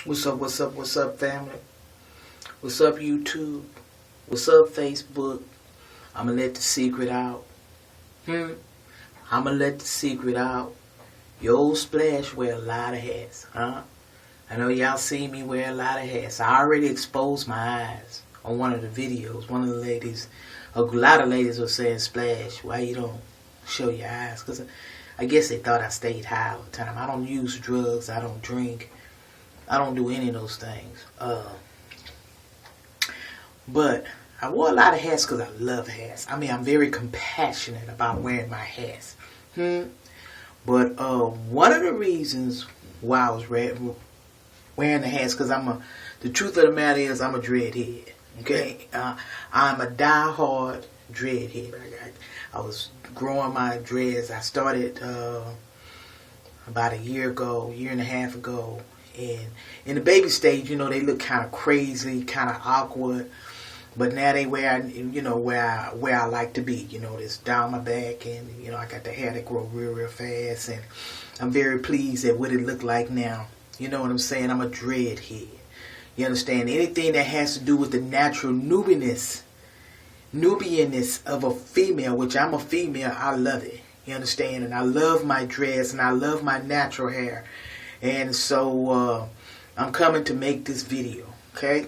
What's up, what's up, what's up, family? What's up, YouTube? What's up, Facebook? I'ma let the secret out. I'ma let the secret out. Your old Splash wear a lot of hats, huh? I know y'all see me wear a lot of hats. I already exposed my eyes on one of the videos. One of the ladies, a lot of ladies were saying, Splash, why you don't show your eyes? Because I guess they thought I stayed high all the time. I don't use drugs. I don't drink. I don't do any of those things. But I wore a lot of hats because I love hats. I mean, I'm very compassionate about wearing my hats. But one of the reasons why I was wearing the hats, because the truth of the matter is I'm a dreadhead. Okay? I'm a die-hard dreadhead. I was growing my dreads. I started about a year and a half ago. And in the baby stage, you know, they look kind of crazy, kind of awkward. But now they where I like to be. You know, this down my back, and you know, I got the hair that grow real fast, and I'm very pleased at what it look like now. You know what I'm saying? I'm a dreadhead. You understand? Anything that has to do with the natural Nubianness of a female, which I'm a female, I love it. You understand? And I love my dreads, and I love my natural hair. And so I'm coming to make this video, okay?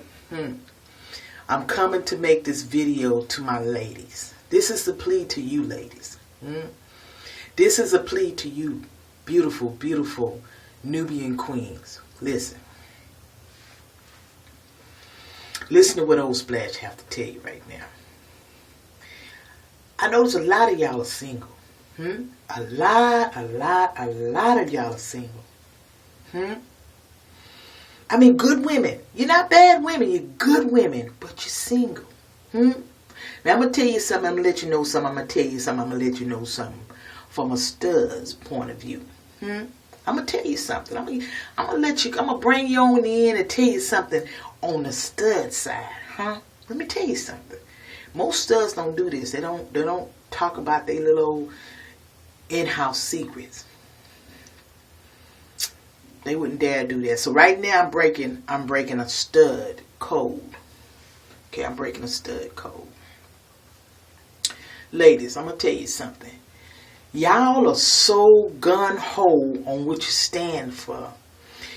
I'm coming to make this video to my ladies. This is a plea to you, ladies. This is a plea to you, beautiful, beautiful Nubian queens. Listen. Listen to what old Splash have to tell you right now. I notice a lot of y'all are single. A lot of y'all are single. I mean, good women. You're not bad women. You're good women, but you're single. Now, I'm going to tell you something. I'm going to let you know something. I'm going to tell you something. I'm going to let you know something from a stud's point of view. I'm going to tell you something. I'm going to bring you on in and tell you something on the stud side. Let me tell you something. Most studs don't do this. They don't talk about their little in-house secrets. They wouldn't dare do that. So right now I'm breaking a stud code. Okay, I'm breaking a stud code. Ladies, I'm gonna tell you something. Y'all are so gun-ho on what you stand for.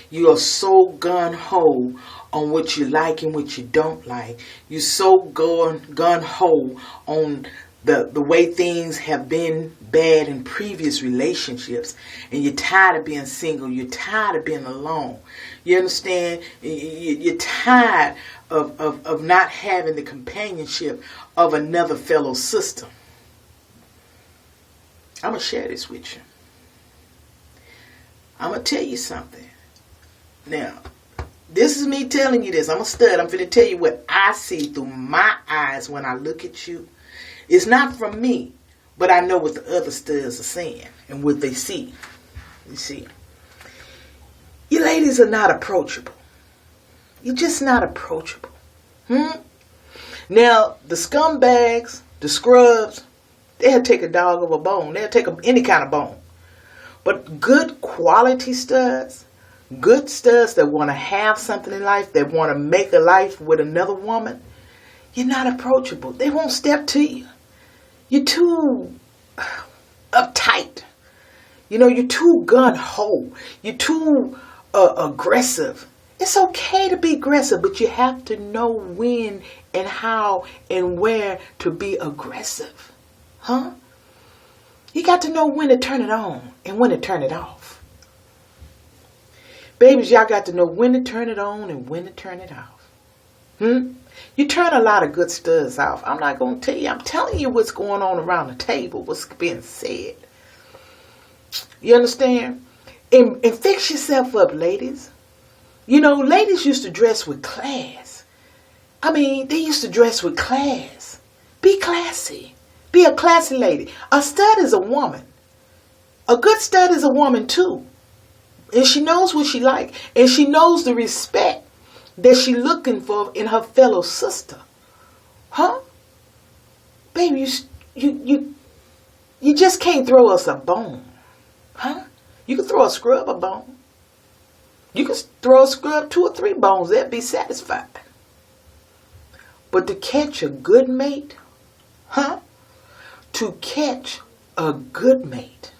You are so gun-ho on what you like and what you don't like. You're so gun-ho on the way things have been bad in previous relationships, and you're tired of being single, you're tired of being alone. You understand? You're tired of not having the companionship of another fellow sister. I'm going to share this with you. I'm going to tell you something. Now, this is me telling you this. I'm a stud. I'm going to tell you what I see through my eyes when I look at you. It's not from me, but I know what the other studs are saying and what they see. You see, you ladies are not approachable. You're just not approachable. Now, the scumbags, the scrubs, they'll take a dog of a bone. They'll take any kind of bone. But good quality studs, good studs that want to have something in life, that want to make a life with another woman, you're not approachable. They won't step to you. You're too uptight. You know, you're too gun-ho. You're too aggressive. It's okay to be aggressive, but you have to know when and how and where to be aggressive. You got to know when to turn it on and when to turn it off. Babies, y'all got to know when to turn it on and when to turn it off. You turn a lot of good studs off. I'm not going to tell you. I'm telling you what's going on around the table, what's being said. You understand? And fix yourself up, ladies. You know, ladies used to dress with class. I mean, they used to dress with class. Be classy. Be a classy lady. A stud is a woman. A good stud is a woman too. And she knows what she likes. And she knows the respect that she looking for in her fellow sister. Baby, you just can't throw us a bone. You can throw a scrub a bone. You can throw a scrub 2 or 3 bones, they'll be satisfied. But to catch a good mate, to catch a good mate,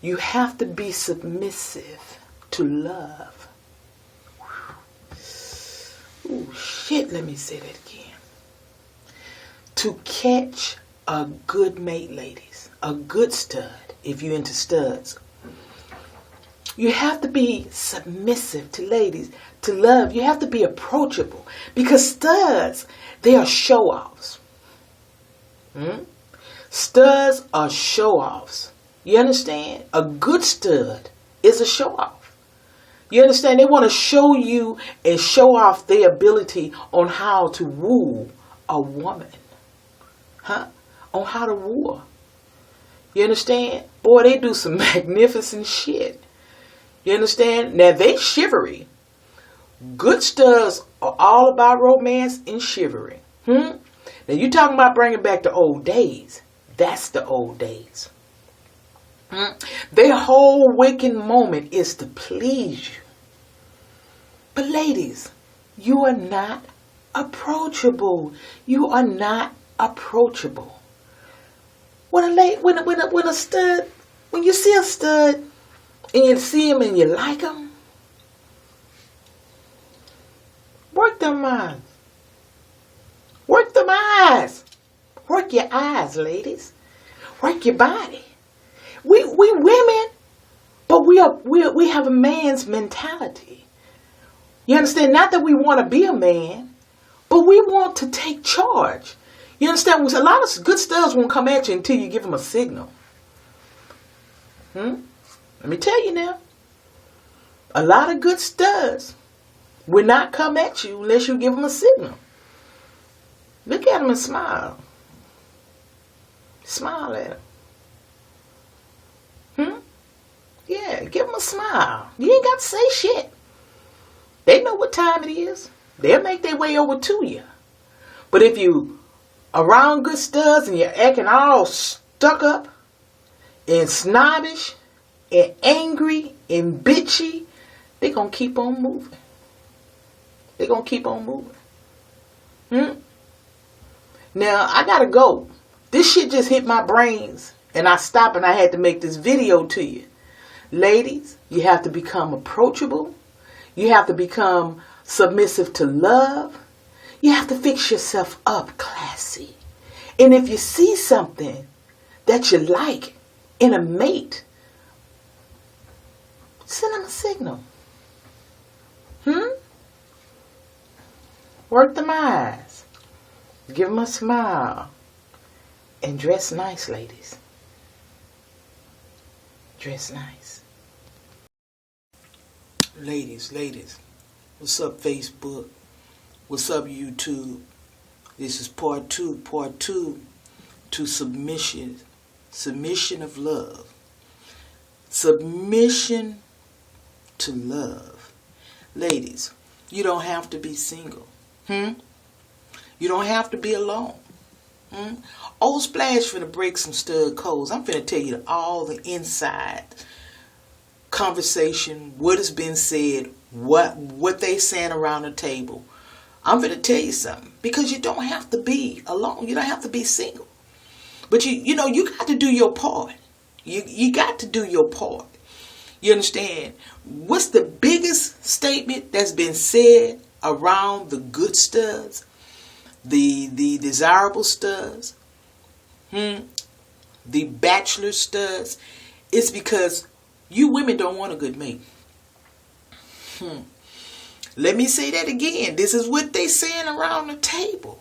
you have to be submissive to love. Ooh, shit, let me say that again. To catch a good mate, ladies, a good stud, if you're into studs, you have to be submissive to ladies, to love. You have to be approachable. Because studs, they are show-offs. Studs are show-offs. You understand? A good stud is a show-off. You understand? They want to show you and show off their ability on how to woo a woman. On how to woo her. You understand? Boy, they do some magnificent shit. You understand? Now, they chivalry. Good studs are all about romance and chivalry. Now, you talking about bringing back the old days. That's the old days. Their whole waking moment is to please you. But ladies, you are not approachable. You are not approachable. When a stud, when you see a stud and you see him and you like him, work them eyes. Work them eyes. Work your eyes, ladies. Work your body. We women, but we have a man's mentality. You understand? Not that we want to be a man, but we want to take charge. You understand? A lot of good studs won't come at you until you give them a signal. Let me tell you now. A lot of good studs will not come at you unless you give them a signal. Look at them and smile. Smile at them. Yeah, give them a smile. You ain't got to say shit. They know what time it is. They'll make their way over to you. But if you around good studs and you're acting all stuck up and snobbish and angry and bitchy, they're going to keep on moving. They're going to keep on moving. Now, I got to go. This shit just hit my brains and I stopped and I had to make this video to you. Ladies, you have to become approachable. You have to become submissive to love. You have to fix yourself up classy. And if you see something that you like in a mate, send them a signal. Work them eyes. Give them a smile. And dress nice, ladies. Dress nice. Ladies. What's up, Facebook? What's up, YouTube? This is part two to submission. Submission of love. Submission to love. Ladies, you don't have to be single. You don't have to be alone. Old Splash finna break some stud codes. I'm finna tell you all the inside conversation, what has been said, what they saying around the table. I'm finna tell you something. Because you don't have to be alone. You don't have to be single. But you got to do your part. You got to do your part. You understand? What's the biggest statement that's been said around the good studs? The desirable studs? The bachelor studs? It's because you women don't want a good mate. Let me say that again. This is what they saying around the table.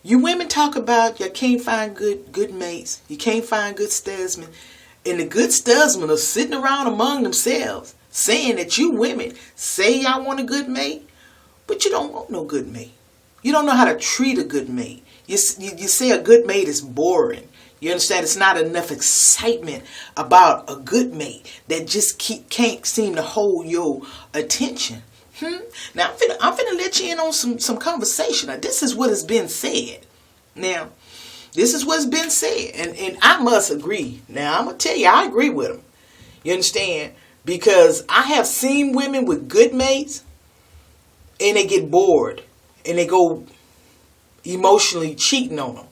You women talk about you can't find good mates. You can't find good studsmen. And the good studsmen are sitting around among themselves saying that you women say y'all want a good mate, but you don't want no good mate. You don't know how to treat a good mate. You say a good mate is boring. You understand? It's not enough excitement about a good mate that just can't seem to hold your attention. Now, I'm finna let you in on some conversation. Now, this is what has been said. Now, this is what's been said. And I must agree. Now, I'm going to tell you, I agree with them. You understand? Because I have seen women with good mates and they get bored and they go emotionally cheating on them.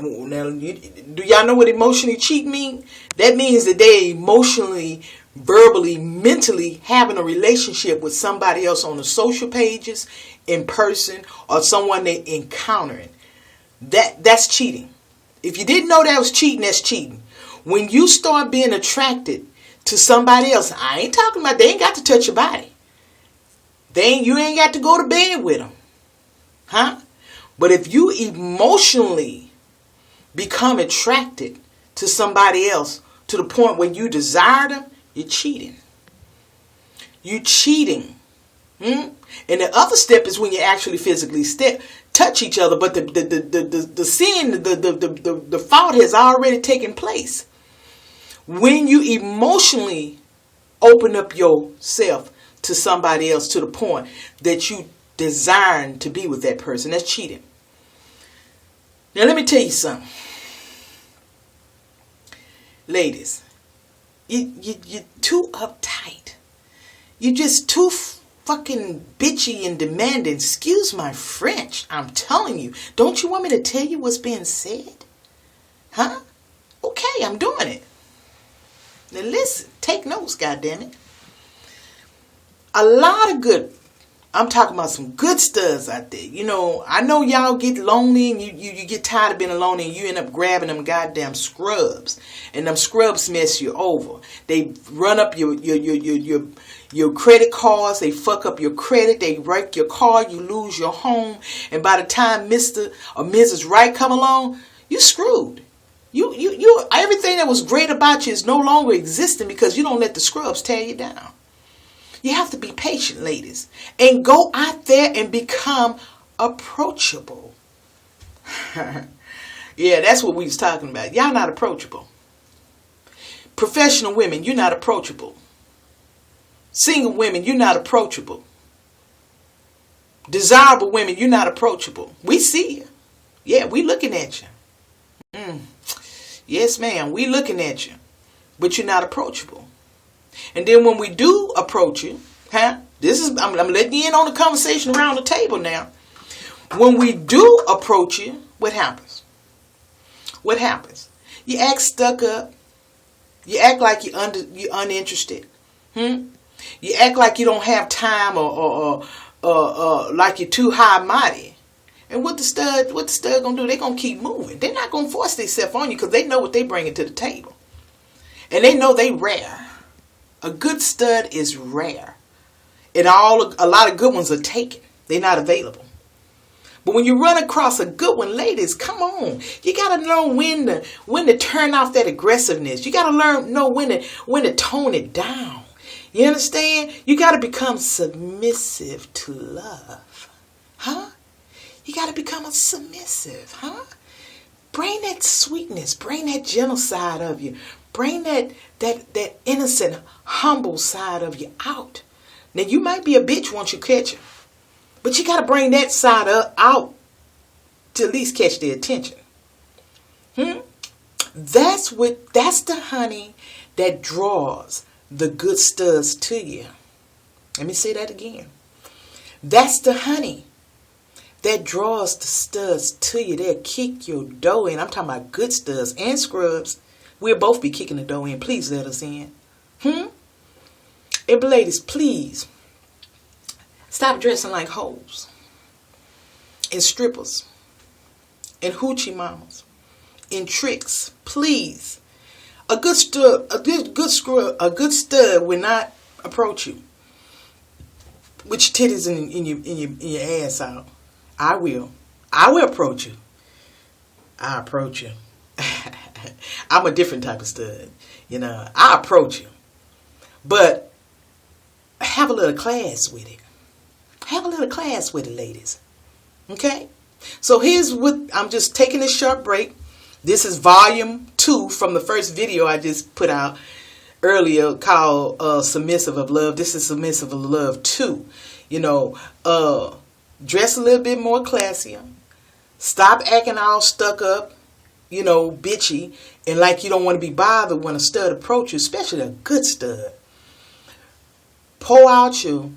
Now, do y'all know what emotionally cheating mean? That means that they emotionally, verbally, mentally having a relationship with somebody else on the social pages, in person, or someone they encountering. That's cheating. If you didn't know that was cheating, that's cheating. When you start being attracted to somebody else, I ain't talking about they ain't got to touch your body. You ain't got to go to bed with them. Huh? But if you emotionally become attracted to somebody else to the point where you desire them, you're cheating. You're cheating. And the other step is when you actually physically touch each other, but the sin, the fault has already taken place. When you emotionally open up yourself to somebody else to the point that you desire to be with that person, that's cheating. Now let me tell you something. Ladies, you're too uptight. You're just too fucking bitchy and demanding. Excuse my French. I'm telling you. Don't you want me to tell you what's being said? Huh? Okay, I'm doing it. Now listen, take notes, goddammit. A lot of good, I'm talking about some good studs out there. You know, I know y'all get lonely and you get tired of being alone and you end up grabbing them goddamn scrubs. And them scrubs mess you over. They run up your credit cards. They fuck up your credit. They wreck your car. You lose your home. And by the time Mr. or Mrs. Right come along, you screwed. You everything that was great about you is no longer existing because you don't let the scrubs tear you down. You have to be patient, ladies, and go out there and become approachable. Yeah, that's what we was talking about. Y'all not approachable. Professional women, you're not approachable. Single women, you're not approachable. Desirable women, you're not approachable. We see you. Yeah, we looking at you. Yes, ma'am, we looking at you. But you're not approachable. And then when we do approach you, I'm letting you in on the conversation around the table now. When we do approach you, what happens? What happens? You act stuck up. You act like you're uninterested. You act like you don't have time or like you're too high mighty. And what the stud gonna do? They're gonna keep moving. They're not gonna force themselves on you because they know what they bringing to the table. And they know they rare. A good stud is rare. And a lot of good ones are taken. They're not available. But when you run across a good one, ladies, come on. You got to know when to turn off that aggressiveness. You got to know when to tone it down. You understand? You got to become submissive to love. Huh? You got to become a submissive. Huh? Bring that sweetness. Bring that gentle side of you. Bring that innocent, humble side of you out. Now, you might be a bitch once you catch her. But you got to bring that side out to at least catch their attention. That's the honey that draws the good studs to you. Let me say that again. That's the honey that draws the studs to you. They'll kick your dough in. I'm talking about good studs and scrubs. We'll both be kicking the dough in. Please let us in. And ladies, please stop dressing like hoes and strippers and hoochie mamas and tricks. Please. A good stud will not approach you with your titties in your ass out. I will approach you. I approach you. I'm a different type of stud. You know, I approach you. But have a little class with it. Have a little class with it, ladies. Okay? So here's what, I'm just taking a short break. This is volume 2 from the first video I just put out earlier called Submissive of Love. This is Submissive of Love 2. You know, dress a little bit more classier. Stop acting all stuck up. bitchy, and like you don't want to be bothered when a stud approaches you, especially a good stud. Pour out your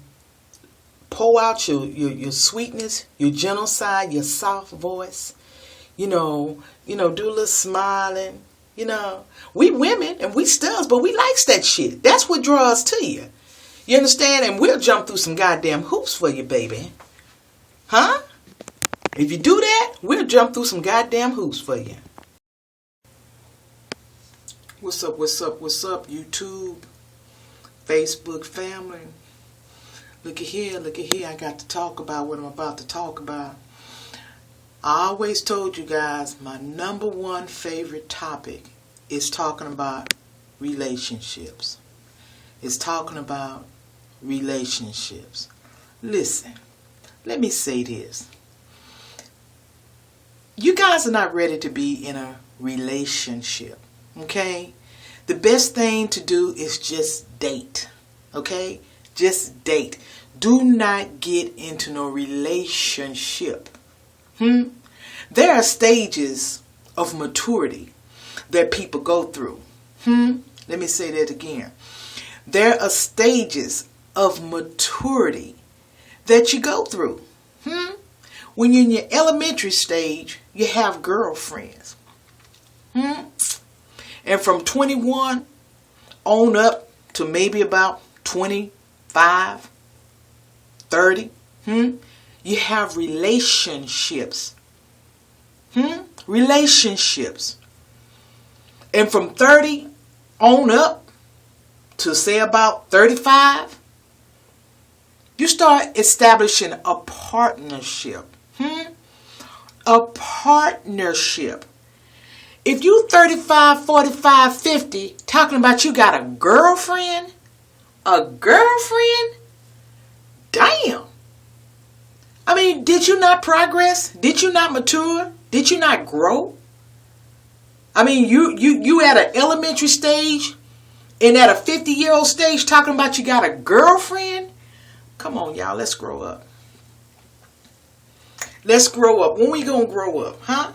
sweetness, your gentle side, your soft voice. Do a little smiling. We women and we studs, but we likes that shit. That's what draws to you. You understand? And we'll jump through some goddamn hoops for you, baby. Huh? If you do that, we'll jump through some goddamn hoops for you. What's up, YouTube, Facebook family? Look at here, I got to talk about what I'm about to talk about. I always told you guys my number one favorite topic is talking about relationships. It's talking about relationships. Listen, let me say this. You guys are not ready to be in a relationship, okay? The best thing to do is just date, okay? Just date. Do not get into no relationship. There are stages of maturity that people go through. Let me say that again. There are stages of maturity that you go through. When you're in your elementary stage, you have girlfriends. And from 21 on up to maybe about 25, 30, you have relationships. Relationships. And from 30 on up to say about 35, you start establishing a partnership. A partnership. If you 35, 45, 50, talking about you got a girlfriend? A girlfriend? Damn. I mean, did you not progress? Did you not mature? Did you not grow? I mean, you at an elementary stage and at a 50-year-old stage talking about you got a girlfriend? Come on, y'all. Let's grow up. Let's grow up. When we gonna grow up, huh?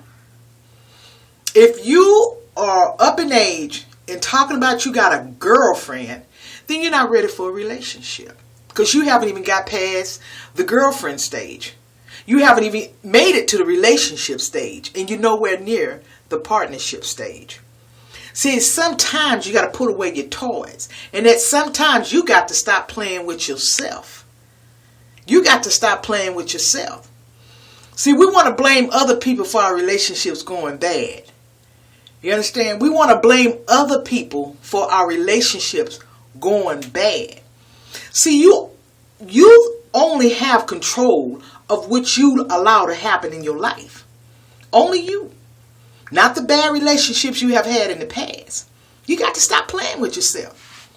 If you are up in age and talking about you got a girlfriend, then you're not ready for a relationship. Because you haven't even got past the girlfriend stage. You haven't even made it to the relationship stage. And you're nowhere near the partnership stage. See, sometimes you got to put away your toys. And that sometimes you got to stop playing with yourself. You got to stop playing with yourself. See, we want to blame other people for our relationships going bad. You understand? We want to blame other people for our relationships going bad. See, you only have control of what you allow to happen in your life. Only you. Not the bad relationships you have had in the past. You got to stop playing with yourself.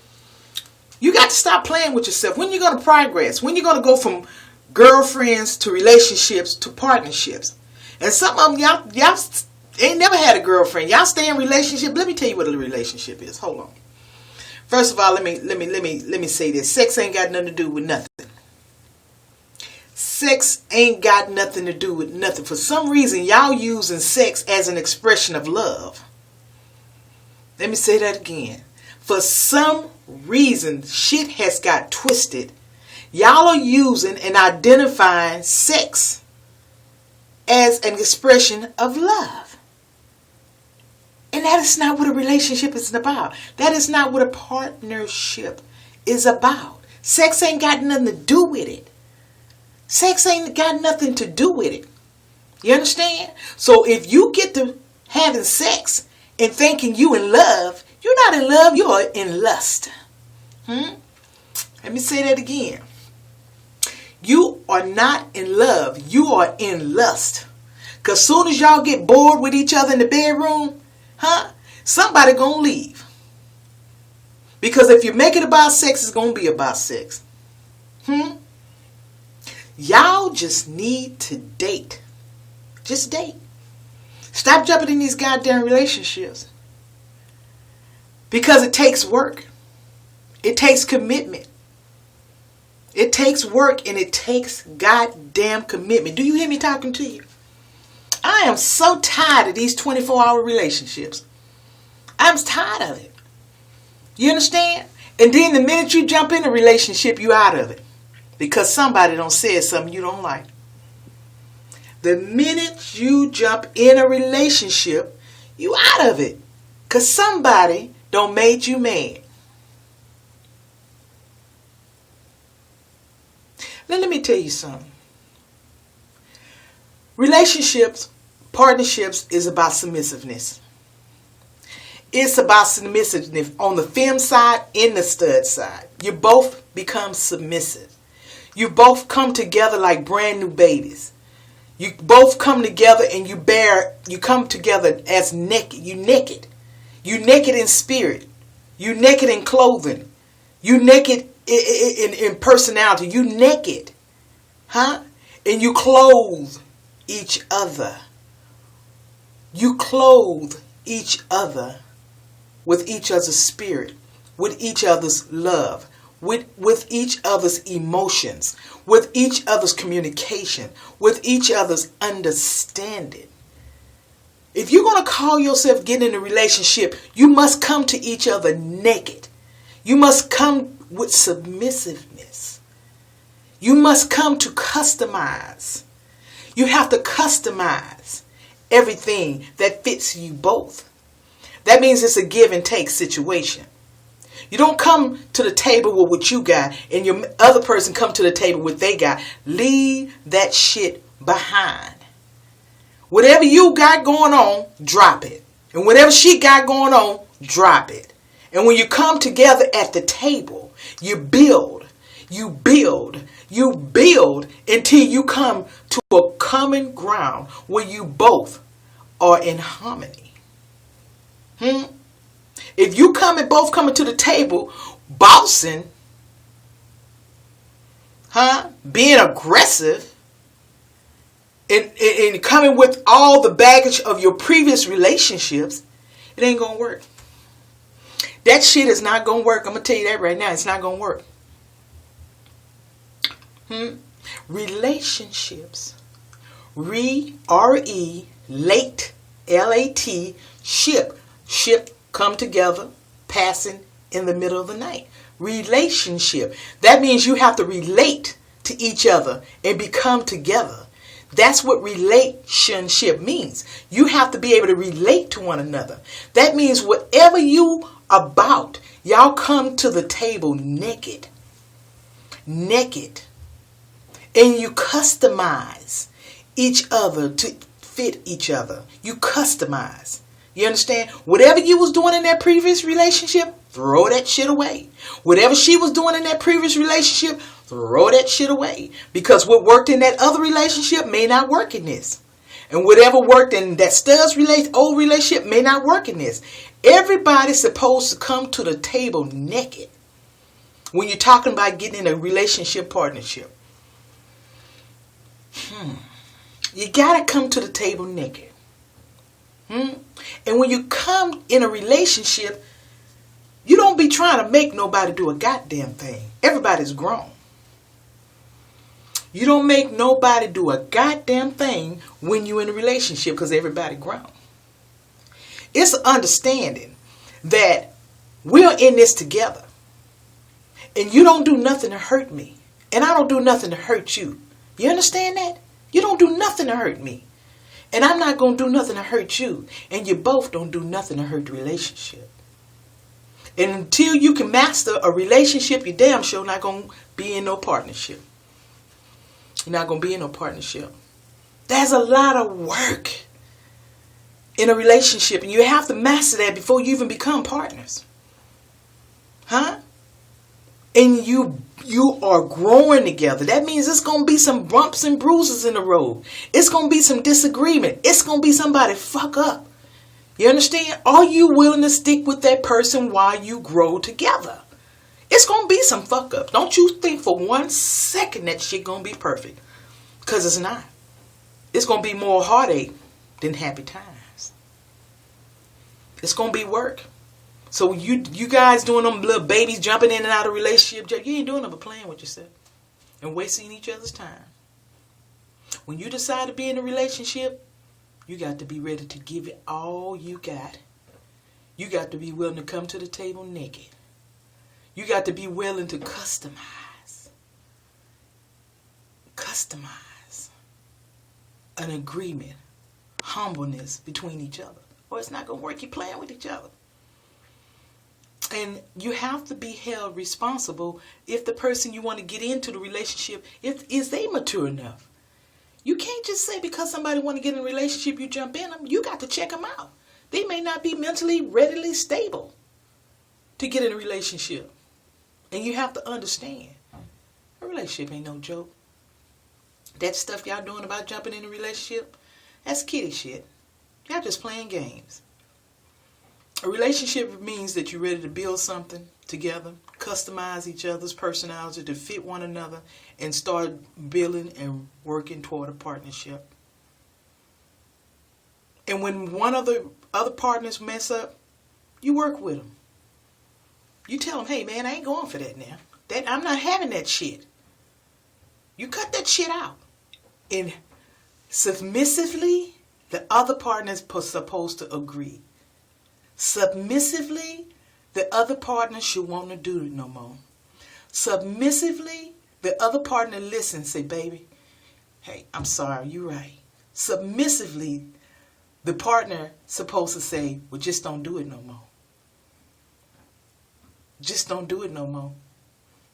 You got to stop playing with yourself. When you're going to progress? When you're going to go from girlfriends to relationships to partnerships? And some of them, y'all ain't never had a girlfriend. Y'all stay in relationship. Let me tell you what a relationship is. Hold on. First of all, let me say this. Sex ain't got nothing to do with nothing. Sex ain't got nothing to do with nothing. For some reason, y'all using sex as an expression of love. Let me say that again. For some reason, shit has got twisted. Y'all are using and identifying sex as an expression of love. And that is not what a relationship is about. That is not what a partnership is about. Sex ain't got nothing to do with it. Sex ain't got nothing to do with it. You understand? So if you get to having sex and thinking you in love, you're not in love, you're in lust. Let me say that again. You are not in love, you are in lust. Because soon as y'all get bored with each other in the bedroom, somebody gonna leave. Because if you make it about sex, it's gonna be about sex. Y'all just need to date. Just date. Stop jumping in these goddamn relationships. Because it takes work. It takes commitment. It takes work and it takes goddamn commitment. Do you hear me talking to you? I I am so tired of these 24-hour relationships. I'm tired of it. You understand? And then the minute you jump in a relationship, you out of it. Because somebody done said something you don't like. The minute you jump in a relationship, you out of it. Because somebody done made you mad. Let me tell you something. Relationships, partnerships is about submissiveness. It's about submissiveness on the femme side and the stud side. You both become submissive. You both come together like brand new babies. You both come together and you come together as naked. You naked. You naked in spirit. You naked in clothing. You naked in personality. You naked. Huh? And you clothe each other. You clothe each other with each other's spirit, with each other's love, with each other's emotions, with each other's communication, with each other's understanding. If you're going to call yourself getting in a relationship, you must come to each other naked. You must come with submissiveness. You must come to customize. You have to customize everything that fits you both. That means it's a give and take situation. You don't come to the table with what you got and your other person come to the table with what they got. Leave that shit behind. Whatever you got going on, drop it. And whatever she got going on, drop it. And when you come together at the table, you build until you come to a common ground where you both are in harmony. If you both coming to the table, bossing, being aggressive, and coming with all the baggage of your previous relationships, it ain't gonna work. That shit is not gonna work. I'm gonna tell you that right now. It's not gonna work. Relationships, relate, L-A-T, ship, come together, passing in the middle of the night. Relationship. That means you have to relate to each other and become together. That's what relationship means. You have to be able to relate to one another. That means whatever you about, y'all come to the table naked. And you customize each other to fit each other. You customize. You understand? Whatever you was doing in that previous relationship, throw that shit away. Whatever she was doing in that previous relationship, throw that shit away. Because what worked in that other relationship may not work in this. And whatever worked in that stud's old relationship may not work in this. Everybody's supposed to come to the table naked when you're talking about getting in a relationship partnership. You got to come to the table naked. And when you come in a relationship, you don't be trying to make nobody do a goddamn thing. Everybody's grown. You don't make nobody do a goddamn thing when you're in a relationship because everybody grown. It's an understanding that we're in this together. And you don't do nothing to hurt me. And I don't do nothing to hurt you. You understand that? You don't do nothing to hurt me. And I'm not going to do nothing to hurt you. And you both don't do nothing to hurt the relationship. And until you can master a relationship, you're damn sure not going to be in no partnership. You're not going to be in no partnership. There's a lot of work in a relationship. And you have to master that before you even become partners. And you are growing together. That means it's going to be some bumps and bruises in the road. It's going to be some disagreement. It's going to be somebody fuck up. You understand? Are you willing to stick with that person while you grow together? It's going to be some fuck up. Don't you think for 1 second that shit going to be perfect. Because it's not. It's going to be more heartache than happy times. It's going to be work. So you guys doing them little babies jumping in and out of relationship, you ain't doing nothing but playing with yourself and wasting each other's time. When you decide to be in a relationship, You got to be ready to give it all you got. You got to be willing to come to the table naked. You got to be willing to customize an agreement, humbleness between each other, or it's not going to work. You're playing with each other. And you have to be held responsible if the person you want to get into the relationship, is they mature enough. You can't just say because somebody want to get in a relationship, you jump in them. You got to check them out. They may not be mentally readily stable to get in a relationship. And you have to understand, a relationship ain't no joke. That stuff y'all doing about jumping in a relationship, that's kiddie shit. Y'all just playing games. A relationship means that you're ready to build something together, customize each other's personality to fit one another, and start building and working toward a partnership. And when one of the other partners mess up, you work with them. You tell them, hey man, I ain't going for that now. I'm not having that shit. You cut that shit out. And submissively, the other partner is supposed to agree. Submissively, the other partner should want to do it no more. Submissively, the other partner listens, say, baby, hey, I'm sorry, you're right. Submissively, the partner supposed to say, well, just don't do it no more. Just don't do it no more.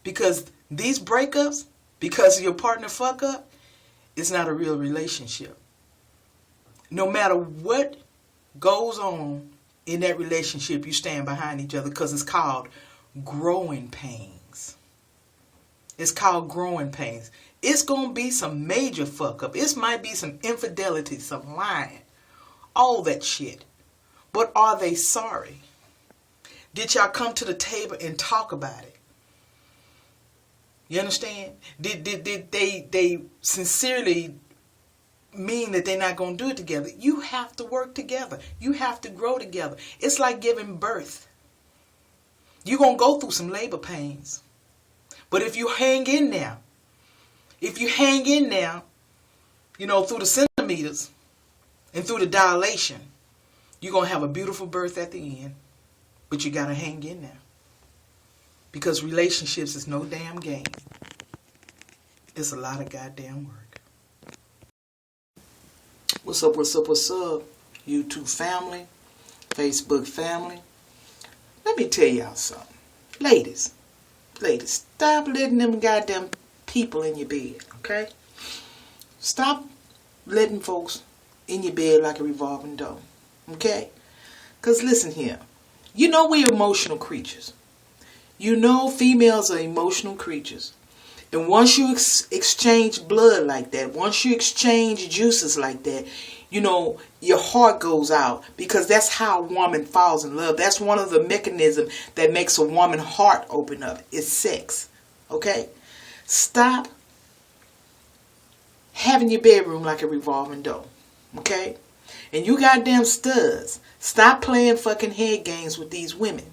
Because these breakups, because your partner fuck up, it's not a real relationship. No matter what goes on in that relationship, you stand behind each other because it's called growing pains. It's called growing pains. It's going to be some major fuck up. It might be some infidelity, some lying, all that shit. But are they sorry? Did y'all come to the table and talk about it? You understand? Did they sincerely mean that they're not going to do it together? You have to work together. You have to grow together. It's like giving birth. You're going to go through some labor pains. But if you hang in there, through the centimeters and through the dilation, you're going to have a beautiful birth at the end. But you got to hang in there. Because relationships is no damn game. It's a lot of goddamn work. What's up, YouTube family, Facebook family. Let me tell y'all something. Ladies, stop letting them goddamn people in your bed, okay? Stop letting folks in your bed like a revolving door, okay? Because listen here. You know we're emotional creatures. You know females are emotional creatures. And once you exchange blood like that, once you exchange juices like that, your heart goes out, because that's how a woman falls in love. That's one of the mechanisms that makes a woman's heart open up. It's sex. Okay? Stop having your bedroom like a revolving door. Okay? And you goddamn studs, stop playing fucking head games with these women.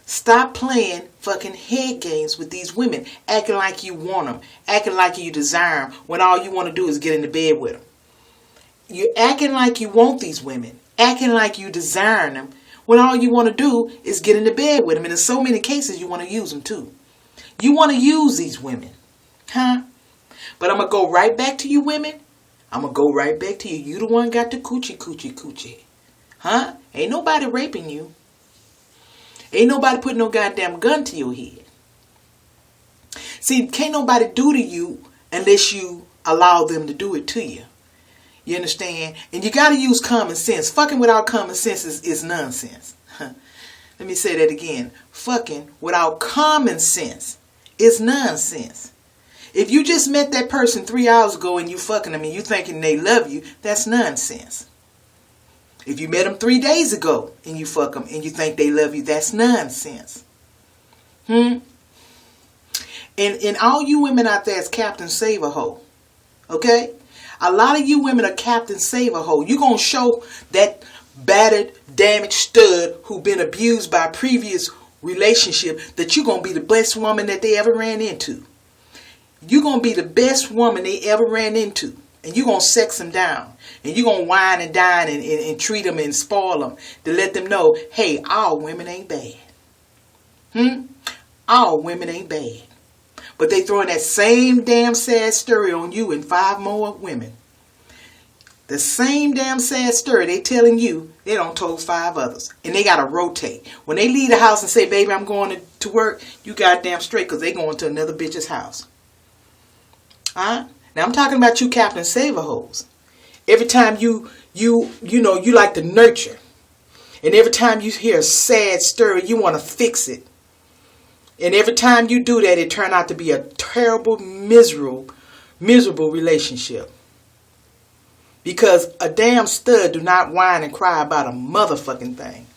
Stop playing fucking head games with these women, acting like you want them, acting like you desire them, when all you want to do is get into bed with them. You're acting like you want these women, acting like you desire them, when all you want to do is get into bed with them. And in so many cases, you want to use them too. You want to use these women, huh? But I'm going to go right back to you women. I'm going to go right back to you. You the one got the coochie. Huh? Ain't nobody raping you. Ain't nobody putting no goddamn gun to your head. See, can't nobody do to you unless you allow them to do it to you. You understand? And you got to use common sense. Fucking without common sense is nonsense. Let me say that again. Fucking without common sense is nonsense. If you just met that person 3 hours ago and you fucking them and you thinking they love you, that's nonsense. If you met them 3 days ago and you fuck them and you think they love you, that's nonsense. And all you women out there is Captain Save a Hoe. Okay? A lot of you women are Captain Save a Hoe. You're going to show that battered, damaged stud who been abused by a previous relationship that you're going to be the best woman that they ever ran into. You're going to be the best woman they ever ran into. And you're going to sex them down. And you're going to wine and dine and treat them and spoil them to let them know, hey, all women ain't bad. All women ain't bad. But they throwing that same damn sad story on you and 5 more women. The same damn sad story they telling you, they don't told 5 others. And they got to rotate. When they leave the house and say, baby, I'm going to work, you goddamn straight because they going to another bitch's house. Now I'm talking about you Captain Saver hoes. Every time you like to nurture. And every time you hear a sad story, you want to fix it. And every time you do that, it turn out to be a terrible, miserable relationship. Because a damn stud do not whine and cry about a motherfucking thing.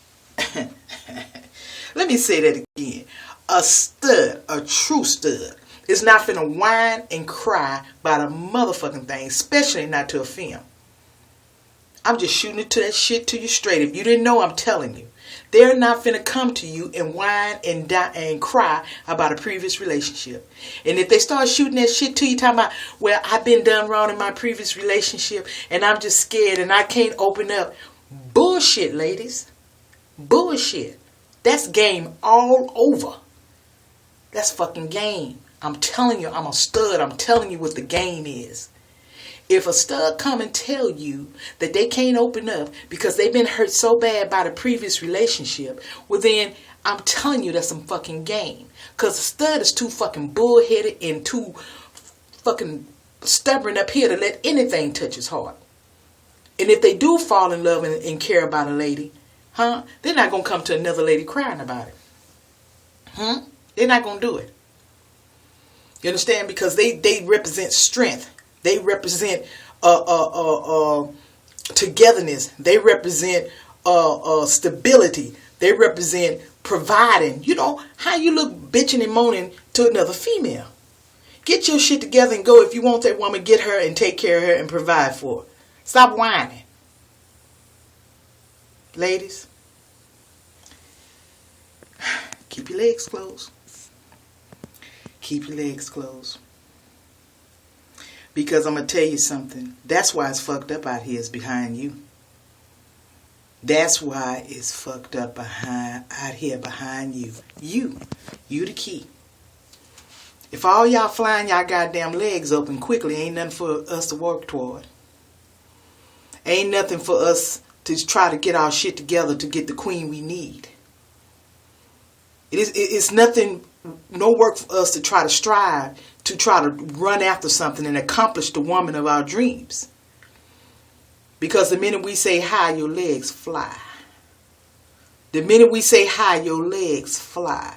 Let me say that again. A stud, a true stud, is not finna whine and cry about a motherfucking thing, especially not to a female. I'm just shooting it to that shit to you straight. If you didn't know, I'm telling you. They're not finna come to you and whine and die and cry about a previous relationship. And if they start shooting that shit to you, talking about, well, I've been done wrong in my previous relationship and I'm just scared and I can't open up. Bullshit, ladies. Bullshit. That's game all over. That's fucking game. I'm telling you, I'm a stud. I'm telling you what the game is. If a stud come and tell you that they can't open up because they've been hurt so bad by the previous relationship, well then, I'm telling you that's some fucking game. Because a stud is too fucking bullheaded and too fucking stubborn up here to let anything touch his heart. And if they do fall in love and care about a lady, they're not going to come to another lady crying about it. They're not going to do it. You understand? Because they represent strength. They represent togetherness. They represent stability. They represent providing. You know, how you look bitching and moaning to another female. Get your shit together and go. If you want that woman, get her and take care of her and provide for her. Stop whining. Ladies, keep your legs closed. Keep your legs closed. Because I'm going to tell you something. That's why it's fucked up out here is behind you. That's why it's fucked up out here behind you. You the key. If all y'all flying y'all goddamn legs open quickly, ain't nothing for us to work toward. Ain't nothing for us to try to get our shit together to get the queen we need. It's nothing, no work for us to try to strive to try to run after something and accomplish the woman of our dreams. Because the minute we say hi, your legs fly. The minute we say hi, your legs fly.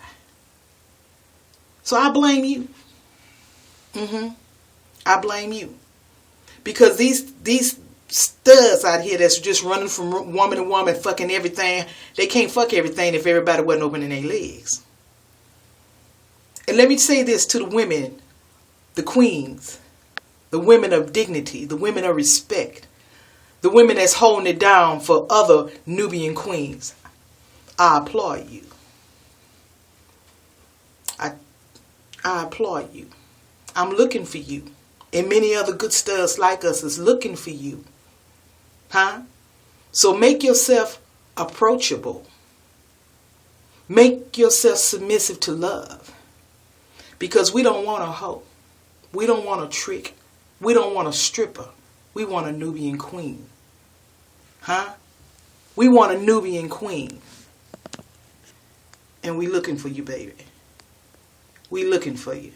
So I blame you. I blame you. Because these studs out here that's just running from woman to woman, fucking everything, they can't fuck everything if everybody wasn't opening their legs. And let me say this to the women, the queens, the women of dignity, the women of respect, the women that's holding it down for other Nubian queens. I applaud you. I applaud you. I'm looking for you. And many other good studs like us is looking for you. So make yourself approachable. Make yourself submissive to love. Because we don't want a hoe. We don't want a trick. We don't want a stripper. We want a Nubian queen. We want a Nubian queen. And we looking for you, baby. We looking for you.